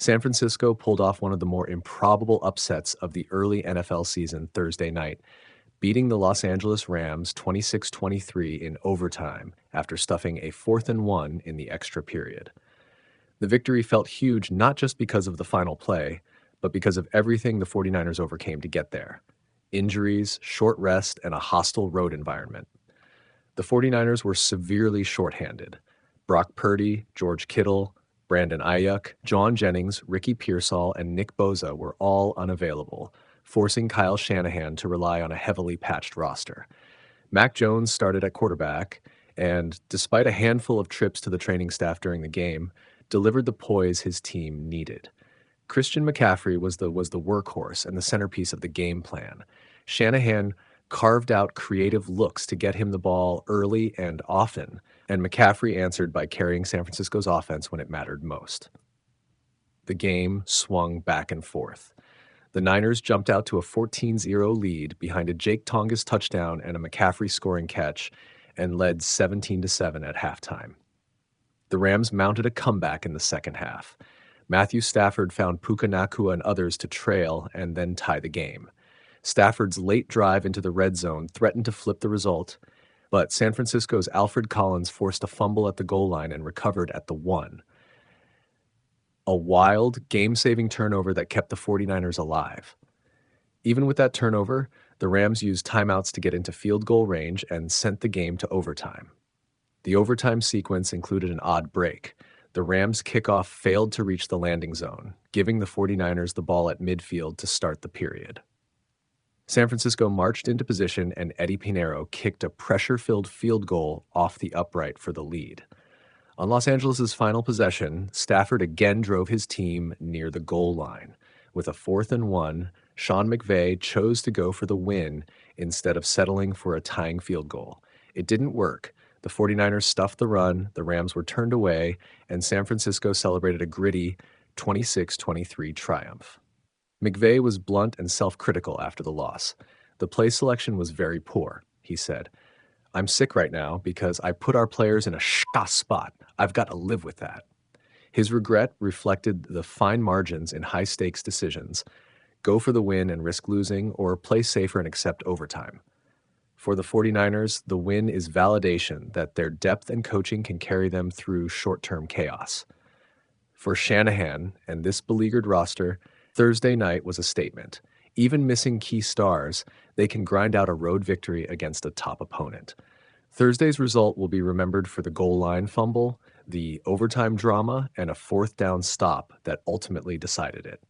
San Francisco pulled off one of the more improbable upsets of the early NFL season Thursday night, beating the Los Angeles Rams 26-23 in overtime after stuffing a 4th and 1 in the extra period. The victory felt huge not just because of the final play, but because of everything the 49ers overcame to get there: injuries, short rest, and a hostile road environment. The 49ers were severely shorthanded. Brock Purdy, George Kittle, Brandon Aiyuk, John Jennings, Ricky Pearsall, and Nick Bosa were all unavailable, forcing Kyle Shanahan to rely on a heavily patched roster. Mac Jones started at quarterback, and despite a handful of trips to the training staff during the game, delivered the poise his team needed. Christian McCaffrey was the workhorse and the centerpiece of the game plan. Shanahan carved out creative looks to get him the ball early and often, and McCaffrey answered by carrying San Francisco's offense when it mattered most. The game swung back and forth. The Niners jumped out to a 14-0 lead behind a Jake Tongas touchdown and a McCaffrey scoring catch, and led 17-7 at halftime. The Rams mounted a comeback in the second half. Matthew Stafford found Puka Nacua and others to trail and then tie the game. Stafford's late drive into the red zone threatened to flip the result, but San Francisco's Alfred Collins forced a fumble at the goal line and recovered at the 1. A wild, game-saving turnover that kept the 49ers alive. Even with that turnover, the Rams used timeouts to get into field goal range and sent the game to overtime. The overtime sequence included an odd break. The Rams' kickoff failed to reach the landing zone, giving the 49ers the ball at midfield to start the period. San Francisco marched into position, and Eddie Pinheiro kicked a pressure-filled field goal off the upright for the lead. On Los Angeles' final possession, Stafford again drove his team near the goal line. With a 4th and 1, Sean McVay chose to go for the win instead of settling for a tying field goal. It didn't work. The 49ers stuffed the run, the Rams were turned away, and San Francisco celebrated a gritty 26-23 triumph. McVay was blunt and self-critical after the loss. The play selection was very poor, he said. "I'm sick right now because I put our players in a spot. I've got to live with that." His regret reflected the fine margins in high-stakes decisions: go for the win and risk losing, or play safer and accept overtime. For the 49ers, the win is validation that their depth and coaching can carry them through short-term chaos. For Shanahan and this beleaguered roster, Thursday night was a statement. Even missing key stars, they can grind out a road victory against a top opponent. Thursday's result will be remembered for the goal line fumble, the overtime drama, and a 4th down stop that ultimately decided it.